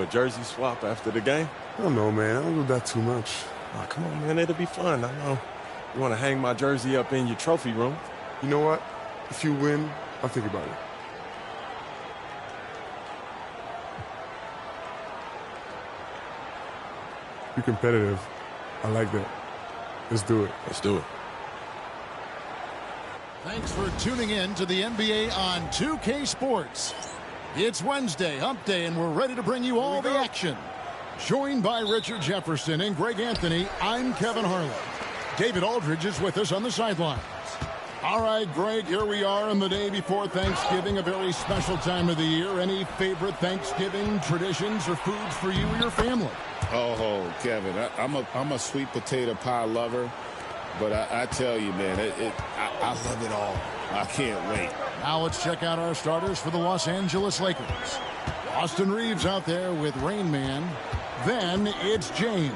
A jersey swap after the game? I don't know, man. I don't do that too much. Oh, come on, man. It'll be fun. I know you want to hang my jersey up in your trophy room. You know what? If you win, I'll think about it. You're competitive. I like that. Let's do it. Let's do it. Thanks for tuning in to the NBA on 2K Sports. It's Wednesday, hump day, and we're ready to bring you all the action. Joined by Richard Jefferson and Greg Anthony, I'm Kevin Harlan. David Aldridge is with us on the sidelines. All right, Greg, here we are on the day before Thanksgiving, a very special time of the year. Any favorite Thanksgiving traditions or foods for you or your family? Oh, Kevin, I'm a sweet potato pie lover, but I tell you, man, I love it all. I can't wait. Now let's check out our starters for the Los Angeles Lakers. Austin Reeves out there with Rain Man. Then it's James.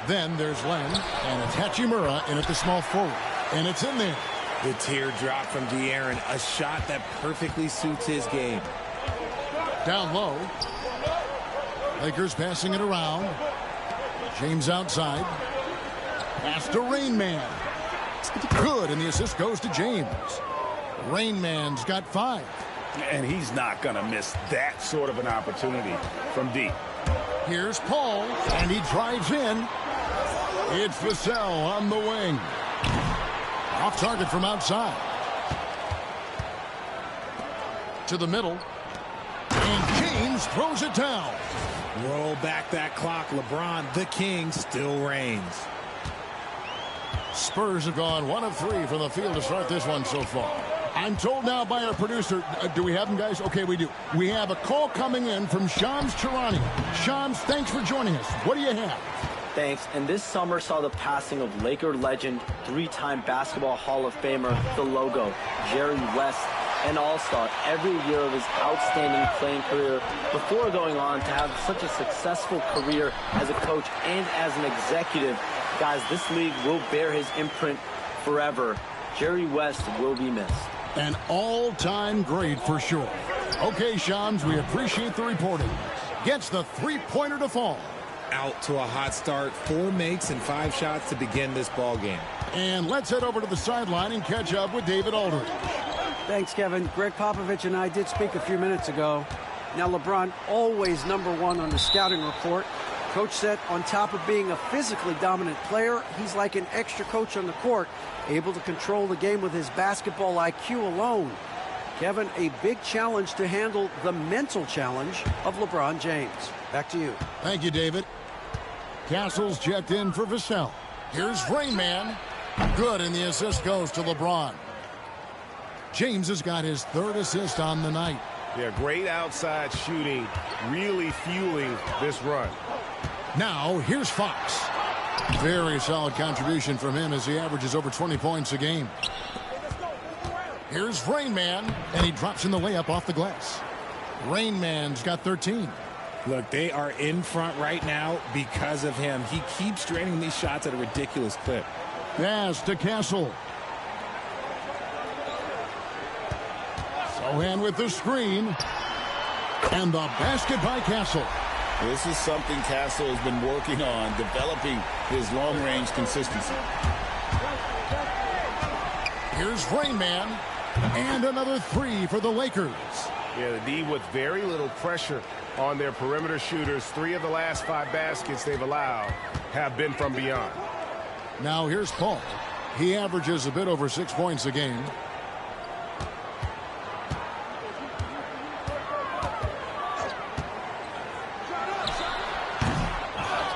Then there's Len, and it's Hachimura in at the small forward. And it's in there. The teardrop from De'Aaron, a shot that perfectly suits his game. Down low. Lakers passing it around. James outside. Pass to Rain Man. Good, and the assist goes to James. Rain Man's got 5. And he's not going to miss that sort of an opportunity from deep. Here's Paul, and he drives in. It's Vassell on the wing. Off target from outside. To the middle. And James throws it down. Roll back that clock. LeBron, the king, still reigns. Spurs have gone 1 of 3 from the field to start this one so far. I'm told now by our producer, do we have them, guys? Okay, we do. We have a call coming in from Shams Charania. Shams, thanks for joining us. What do you have? Thanks. And this summer saw the passing of Laker legend, 3-time Basketball Hall of Famer, the logo, Jerry West, an all-star every year of his outstanding playing career before going on to have such a successful career as a coach and as an executive. Guys, this league will bear his imprint forever. Jerry West will be missed. An all-time great for sure. Okay, Shams, we appreciate the reporting. Gets the three-pointer to fall. Out to a hot start, 4 makes and 5 shots to begin this ball game. And let's head over to the sideline and catch up with David Aldridge. Thanks, Kevin. Greg Popovich and I did speak a few minutes ago. Now, LeBron always #1 on the scouting report. Coach said on top of being a physically dominant player, he's like an extra coach on the court, able to control the game with his basketball IQ alone. Kevin, a big challenge to handle the mental challenge of LeBron James. Back to you. Thank you, David. Castle's checked in for Vassell. Here's Rain Man. Good, and the assist goes to LeBron. James has got his 3rd assist on the night. Yeah, great outside shooting, really fueling this run. Now, here's Fox. Very solid contribution from him as he averages over 20 points a game. Here's Rain Man, and he drops in the layup off the glass. Rain Man's got 13. Look, they are in front right now because of him. He keeps draining these shots at a ridiculous clip. Pass to Castle. Sohan with the screen. And the basket by Castle. This is something Castle has been working on, developing his long-range consistency. Here's Rain Man. And another 3 for the Lakers. Yeah, the D with very little pressure on their perimeter shooters. 3 of the last 5 baskets they've allowed have been from beyond. Now here's Paul. He averages a bit over 6 points a game.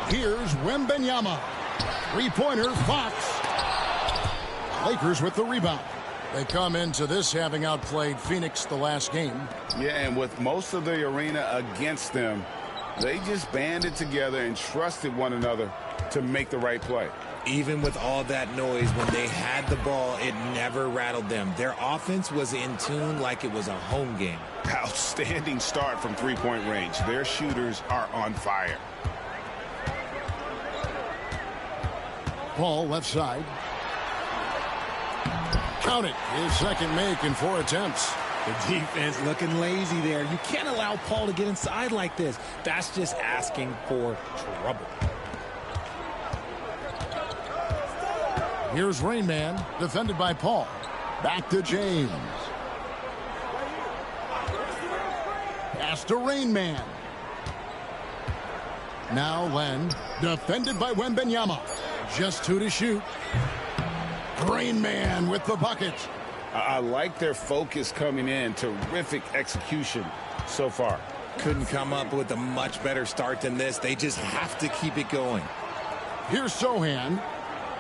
Here's Wembanyama. 3-pointer, Fox. Lakers with the rebound. They come into this having outplayed Phoenix the last game. Yeah, and with most of the arena against them, they just banded together and trusted one another to make the right play. Even with all that noise, when they had the ball, it never rattled them. Their offense was in tune like it was a home game. Outstanding start from 3-point range. Their shooters are on fire. Paul left side. Count it. His second make in 4 attempts. The defense looking lazy there. You can't allow Paul to get inside like this. That's just asking for trouble. Here's Rain Man, defended by Paul. Back to James. Pass to Rain Man. Now Len, defended by Wembanyama. Just 2 to shoot. Rain Man with the bucket. I like their focus coming in. Terrific execution so far. Couldn't come up with a much better start than this. They just have to keep it going. Here's Sohan.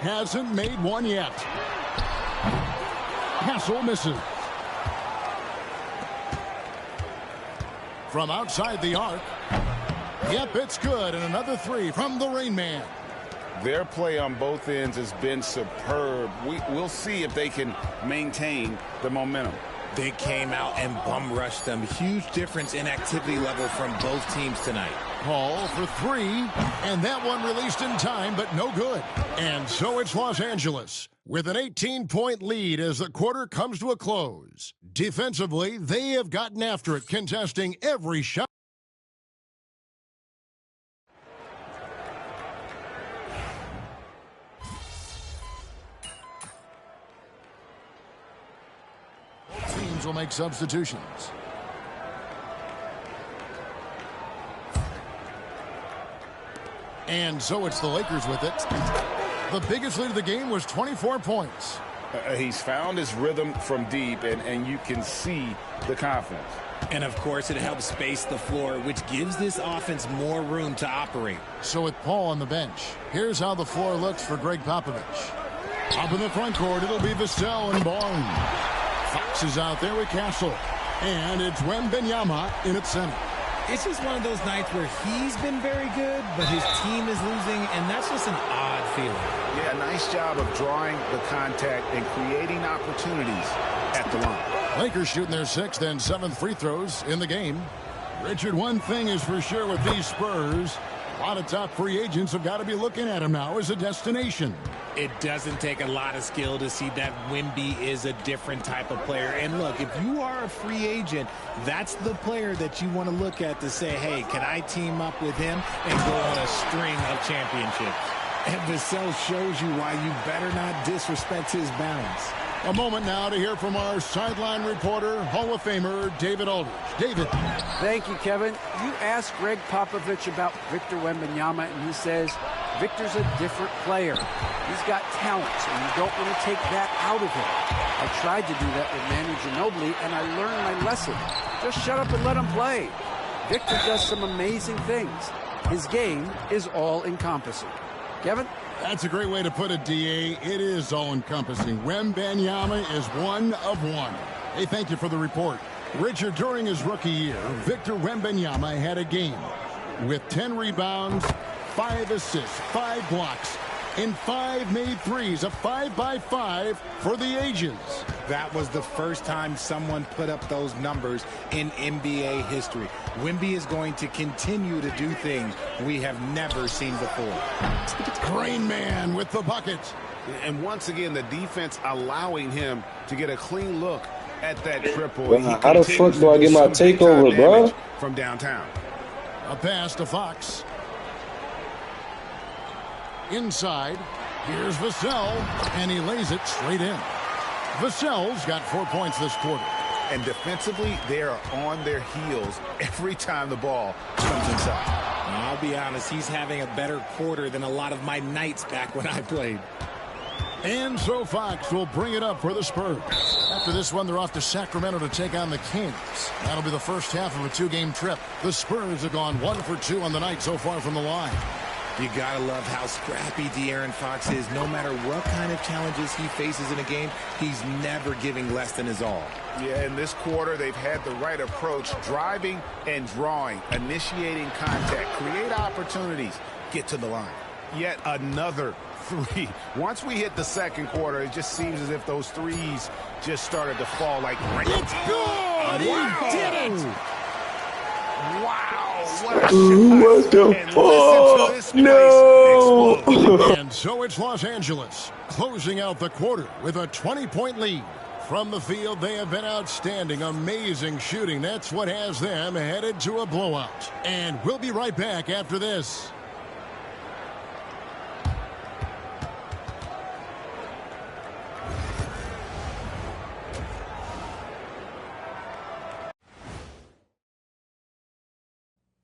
Hasn't made one yet. Hassel misses. From outside the arc. Yep, it's good. And another 3 from the Rain Man. Their play on both ends has been superb. We'll see if they can maintain the momentum. They came out and bum rushed them. Huge difference in activity level from both teams tonight. Paul for 3, and that one released in time, but no good. And so it's Los Angeles with an 18-point lead as the quarter comes to a close. Defensively, they have gotten after it, contesting every shot. Teams will make substitutions. And so it's the Lakers with it. The biggest lead of the game was 24 points. He's found his rhythm from deep, and you can see the confidence. And, of course, it helps space the floor, which gives this offense more room to operate. So with Paul on the bench, here's how the floor looks for Greg Popovich. Up in the front court, it'll be Vassell and Barnes. Fox is out there with Castle. And it's Wembanyama in its center. It's just one of those nights where he's been very good, but his team is losing, and that's just an odd feeling. Yeah, nice job of drawing the contact and creating opportunities at the line. Lakers shooting their 6th and 7th free throws in the game. Richard, one thing is for sure with these Spurs, a lot of top free agents have got to be looking at them now as a destination. It doesn't take a lot of skill to see that Wemby is a different type of player. And look, if you are a free agent, that's the player that you want to look at to say, hey, can I team up with him and go on a string of championships? And Vassell shows you why you better not disrespect his balance. A moment now to hear from our sideline reporter, Hall of Famer David Aldridge. David. Thank you, Kevin. You asked Greg Popovich about Victor Wembanyama, and he says Victor's a different player. He's got talent, so you don't want to take that out of him. I tried to do that with Manu Ginobili, and I learned my lesson. Just shut up and let him play. Victor does some amazing things. His game is all-encompassing. Kevin? That's a great way to put it, D.A. It is all-encompassing. Wembanyama is one of one. Hey, thank you for the report. Richard, during his rookie year, Victor Wembanyama had a game with 10 rebounds, 5 assists, 5 blocks, and 5 made threes, a 5-by-5 for the ages. That was the first time someone put up those numbers in NBA history. Wemby is going to continue to do things we have never seen before. Rain Man with the bucket. And once again, the defense allowing him to get a clean look at that triple. Well, how the fuck do I get my takeover, bro? From downtown. A pass to Fox. Inside, here's Vassell, and he lays it straight in. Vassell's got 4 points this quarter. And defensively, they are on their heels every time the ball comes inside. I'll be honest, he's having a better quarter than a lot of my nights back when I played. And so Fox will bring it up for the Spurs. After this one, they're off to Sacramento to take on the Kings. That'll be the first half of a 2-game trip. The Spurs have gone 1 for 2 on the night so far from the line. You gotta love how scrappy De'Aaron Fox is. No matter what kind of challenges he faces in a game, he's never giving less than his all. Yeah, in this quarter, they've had the right approach, driving and drawing, initiating contact, create opportunities, get to the line. Yet another 3. Once we hit the second quarter, it just seems as if those threes just started to fall like rain. It's good! He did it! Wow, what a shot. What the fuck? No! And so it's Los Angeles, closing out the quarter with a 20-point lead. From the field, they have been outstanding, amazing shooting. That's what has them headed to a blowout. And we'll be right back after this.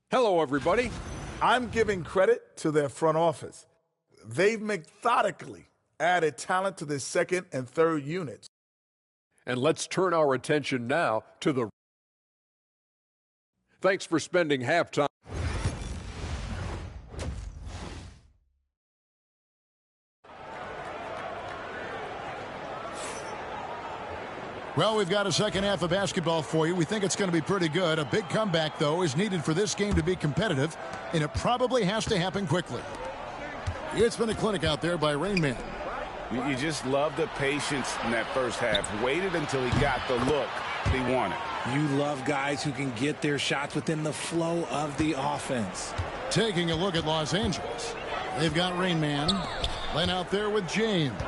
Hello, everybody. I'm giving credit to their front office. They've methodically added talent to their second and third units. And let's turn our attention now to the... Thanks for spending halftime. Well, we've got a second half of basketball for you. We think it's going to be pretty good. A big comeback, though, is needed for this game to be competitive, and it probably has to happen quickly. It's been a clinic out there by Rain Man. You just love the patience in that first half. Waited until he got the look he wanted. You love guys who can get their shots within the flow of the offense. Taking a look at Los Angeles. They've got Rain Man. Len out there with James.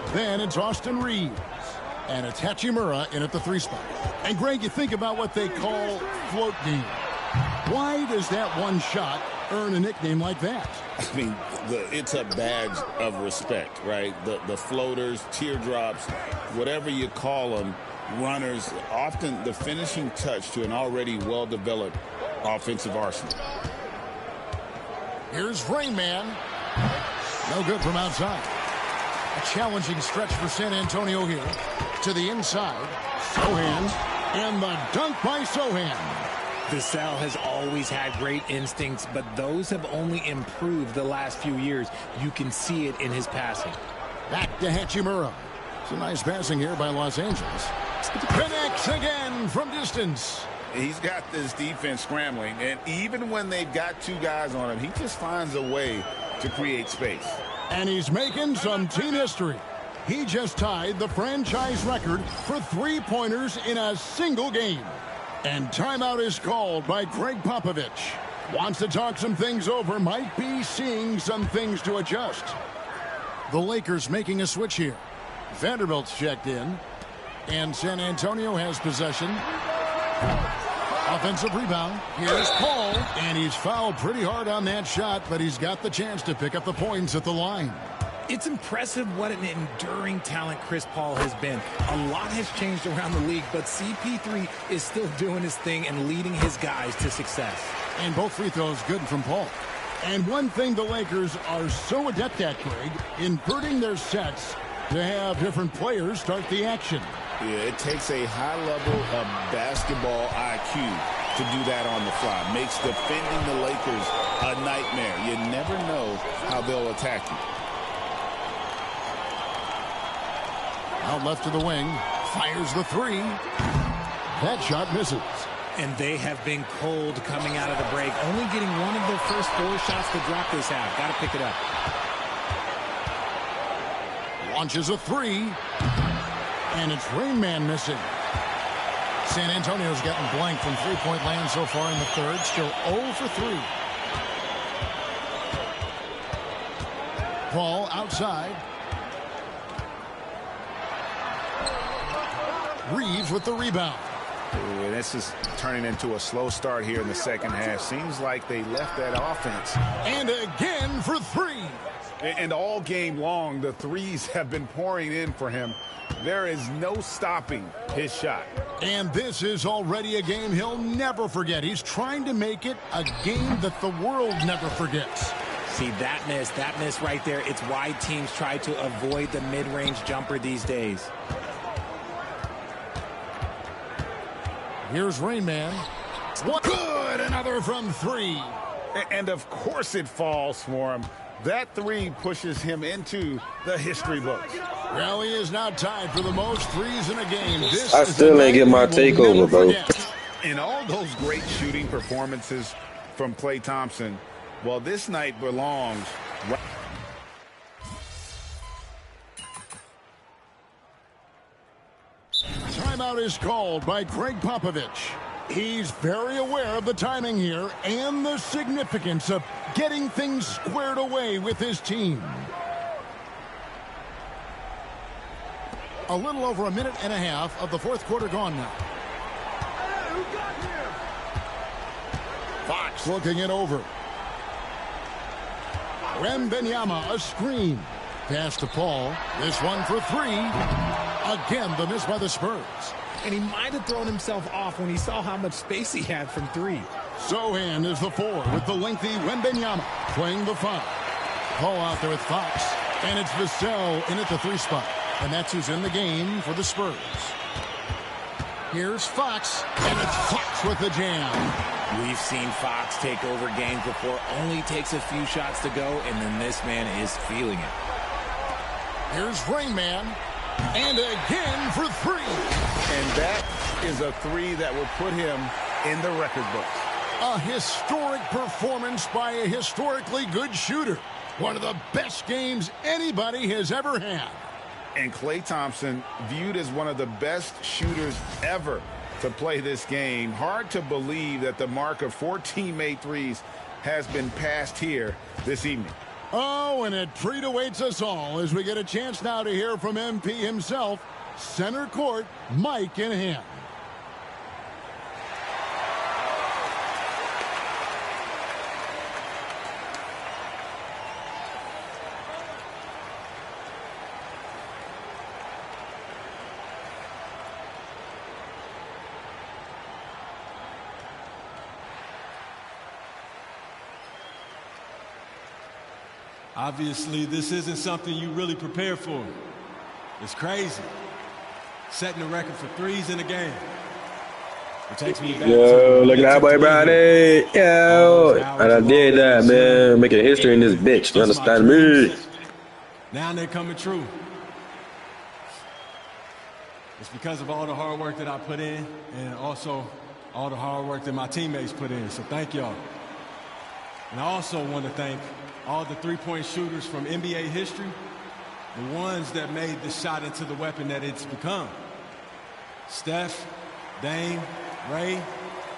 Then it's Austin Reeves. And it's Hachimura in at the 3 spot. And, Greg, you think about what they call float game. Why does that one shot earn a nickname like that? I mean, it's a badge of respect, right? The floaters, teardrops, whatever you call them, runners, often the finishing touch to an already well-developed offensive arsenal. Here's Rain Man. No good from outside. A challenging stretch for San Antonio here. To the inside. Sohan. And the dunk by Sohan. Vassell has always had great instincts, but those have only improved the last few years. You can see it in his passing. Back to Hachimura. It's a nice passing here by Los Angeles. Connects again from distance. He's got this defense scrambling, and even when they've got 2 guys on him, he just finds a way to create space. And he's making some team history. He just tied the franchise record for 3-pointers in a single game. And timeout is called by Greg Popovich. Wants to talk some things over, might be seeing some things to adjust. The Lakers making a switch here. Vanderbilt's checked in. And San Antonio has possession. Offensive rebound. Here's Paul. And he's fouled pretty hard on that shot, but he's got the chance to pick up the points at the line. It's impressive what an enduring talent Chris Paul has been. A lot has changed around the league, but CP3 is still doing his thing and leading his guys to success. And both free throws good from Paul. And one thing the Lakers are so adept at, Greg, inverting their sets to have different players start the action. Yeah, it takes a high level of basketball IQ to do that on the fly. Makes defending the Lakers a nightmare. You never know how they'll attack you. Out left to the wing. Fires the 3. That shot misses. And they have been cold coming out of the break. Only getting one of the first 4 shots to drop this half. Got to pick it up. Launches a 3. And it's Rain Man missing. San Antonio's gotten blank from 3-point land so far in the third. Still 0 for 3. Paul outside. Reeves with the rebound. Ooh, this is turning into a slow start here in the second half. Seems like they left that offense. And again for 3. And all game long, the threes have been pouring in for him. There is no stopping his shot. And this is already a game he'll never forget. He's trying to make it a game that the world never forgets. See, that miss right there. It's why teams try to avoid the mid-range jumper these days. Here's Rain Man. Good! Another from 3. And of course it falls for him. That 3 pushes him into the history books. Well, he is now tied for the most threes in a game. I still ain't get my takeover, bro. In all those great shooting performances from Klay Thompson, well, this night belongs. Timeout is called by Greg Popovich. He's very aware of the timing here and the significance of getting things squared away with his team. A little over a minute and a half of the fourth quarter gone now. Fox looking it over. Wembanyama, a screen. Pass to Paul. This one for three. Again, the miss by the Spurs. And he might have thrown himself off when he saw how much space he had from three. Sohan is the 4 with the lengthy Wembanyama playing the 5. Paul out there with Fox. And it's Vassell in at the 3 spot. And that's who's in the game for the Spurs. Here's Fox. And it's Fox with the jam. We've seen Fox take over games before. Only takes a few shots to go, and then this man is feeling it. Here's Rain Man. And again for 3. And that is a 3 that will put him in the record books. A historic performance by a historically good shooter. One of the best games anybody has ever had. And Klay Thompson viewed as one of the best shooters ever to play this game. Hard to believe that the mark of 4 teammate threes has been passed here this evening. Oh, and a treat awaits us all as we get a chance now to hear from MP himself. Center court, mic in hand. Obviously, this isn't something you really prepare for. It's crazy. Setting a record for threes in a game. It takes me back Yo, look at that boy, Brownie. Yo, and I did that, man. Making history in this bitch. You understand me? Now they're coming true. It's because of all the hard work that I put in and also all the hard work that my teammates put in. So thank y'all. And I also want to thank all the three-point shooters from NBA history, the ones that made the shot into the weapon that it's become. Steph, Dame, Ray,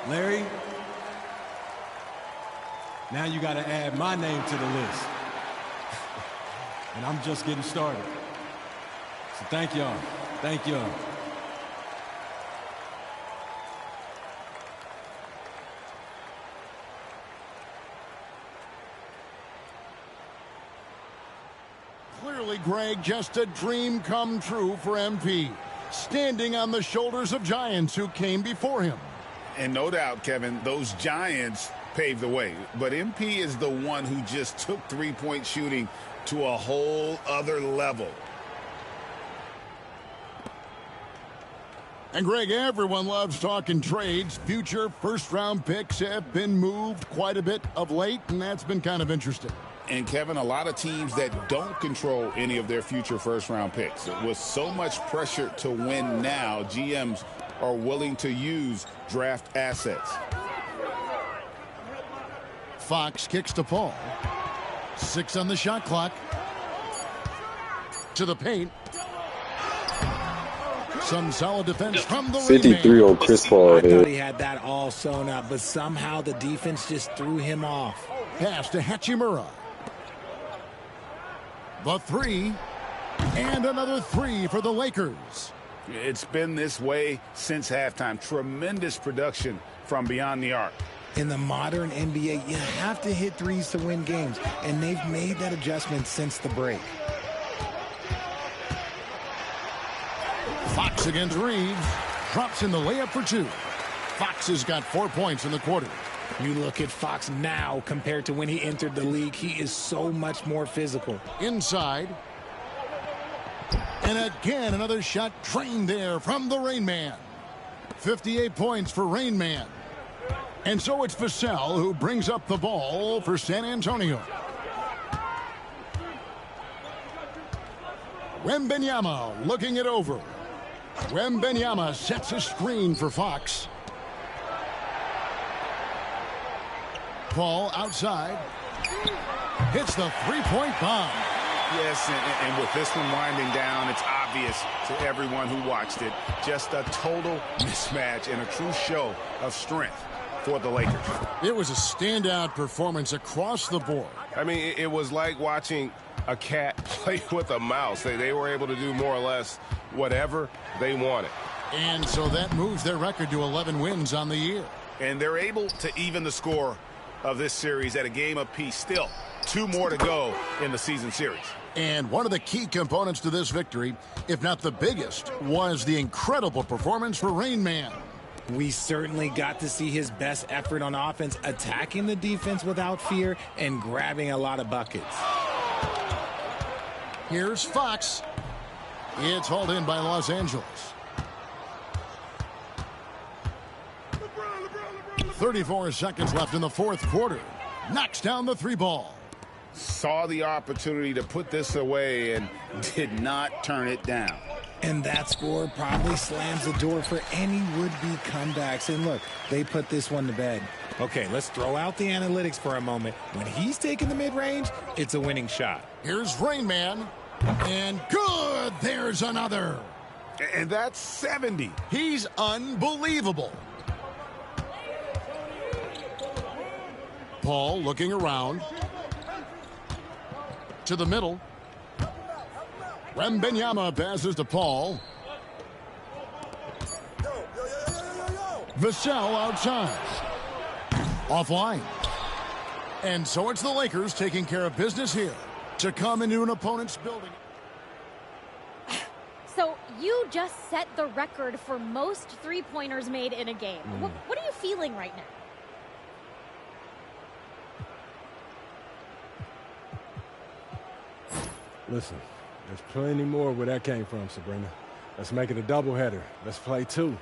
Larry. Now you got to add my name to the list. And I'm just getting started. So thank y'all. Thank y'all. Clearly, Greg, just a dream come true for MP. Standing on the shoulders of giants who came before him. And no doubt, Kevin, those giants paved the way. But MP is the one who just took three-point shooting to a whole other level. And Greg, everyone loves talking trades. Future first-round picks have been moved quite a bit of late, and that's been kind of interesting. And, Kevin, a lot of teams that don't control any of their future first-round picks. With so much pressure to win now, GMs are willing to use draft assets. Fox kicks to Paul. 6 on the shot clock. To the paint. Some solid defense from the 53 on Chris Paul. I thought he had that all sewn up, but somehow the defense just threw him off. Pass to Hachimura. The 3. And another 3 for the Lakers. It's been this way since halftime. Tremendous production from beyond the arc. In the modern NBA, you have to hit threes to win games, and they've made that adjustment since the break. Fox against Reeves. Drops in the layup for 2. Fox has got 4 points in the quarter. You look at Fox now compared to when he entered the league. He is so much more physical. Inside. And again, another shot trained there from the Rain Man. 58 points for Rain Man. And so it's Vassell who brings up the ball for San Antonio. Wembanyama looking it over. Wembanyama sets a screen for Fox. Paul outside. Hits the three-point bomb. Yes, and with this one winding down, it's obvious to everyone who watched it. Just a total mismatch and a true show of strength for the Lakers. It was a standout performance across the board. I mean, it was like watching a cat play with a mouse. They were able to do more or less whatever they wanted. And so that moves their record to 11 wins on the year. And they're able to even the score of this series at a game apiece. Still, 2 more to go in the season series. And one of the key components to this victory, if not the biggest, was the incredible performance for Rain Man. We certainly got to see his best effort on offense, attacking the defense without fear and grabbing a lot of buckets. Here's Fox. It's hauled in by Los Angeles. 34 seconds left in the fourth quarter. Knocks down the 3 ball. Saw the opportunity to put this away and did not turn it down. And that score probably slams the door for any would-be comebacks. And look, they put this one to bed. Okay, let's throw out the analytics for a moment. When he's taking the mid-range, it's a winning shot. Here's Rain Man. And good! There's another. And that's 70. He's unbelievable. Paul looking around. To the middle. Wembanyama passes to Paul. Vassell outside. Offline. And so it's the Lakers taking care of business here to come into an opponent's building. So you just set the record for most three-pointers made in a game. What are you feeling right now? Listen, there's plenty more where that came from, Sabrina. Let's make it a doubleheader. Let's play 2.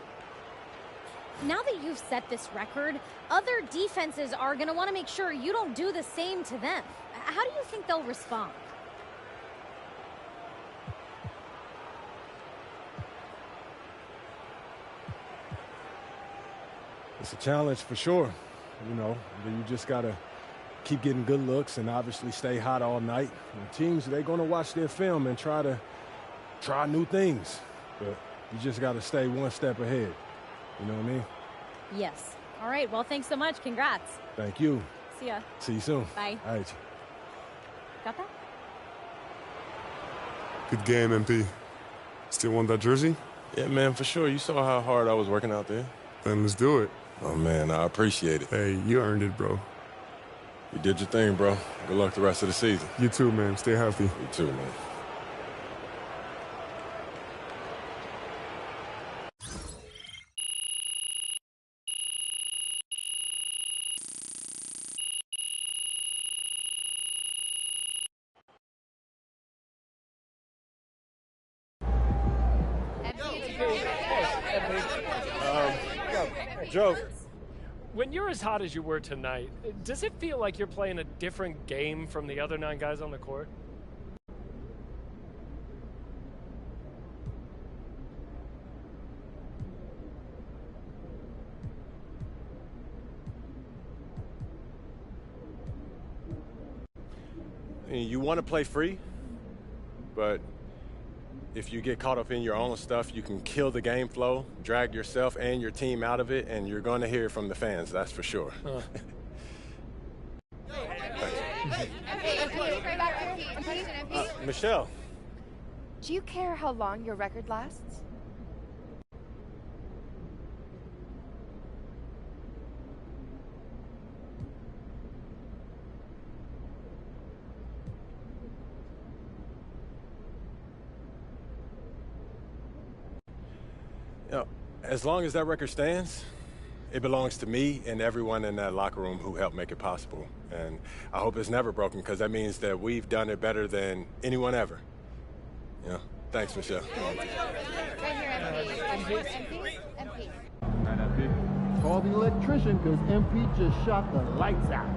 Now that you've set this record, other defenses are going to want to make sure you don't do the same to them. How do you think they'll respond? It's a challenge for sure. You know, you just got to keep getting good looks and obviously stay hot all night. And teams, they're going to watch their film and try new things. But you just got to stay one step ahead. You know what I mean? Yes. All right. Well, thanks so much. Congrats. Thank you. See ya. See you soon. Bye. All right. Got that? Good game, MP. Still want that jersey? Yeah, man, for sure. You saw how hard I was working out there. Then let's do it. Oh, man, I appreciate it. Hey, you earned it, bro. You did your thing, bro. Good luck the rest of the season. You too, man. Stay healthy. You too, man. Joe. When you're as hot as you were tonight, does it feel like you're playing a different game from the other 9 guys on the court? You want to play free, but if you get caught up in your own stuff, you can kill the game flow, drag yourself and your team out of it, and you're going to hear from the fans, that's for sure. Michelle. Do you care how long your record lasts? You know, as long as that record stands, it belongs to me and everyone in that locker room who helped make it possible. And I hope it's never broken, because that means that we've done it better than anyone ever. You know, thanks, Michelle. Right here, MP. Call the electrician, because MP just shot the lights out.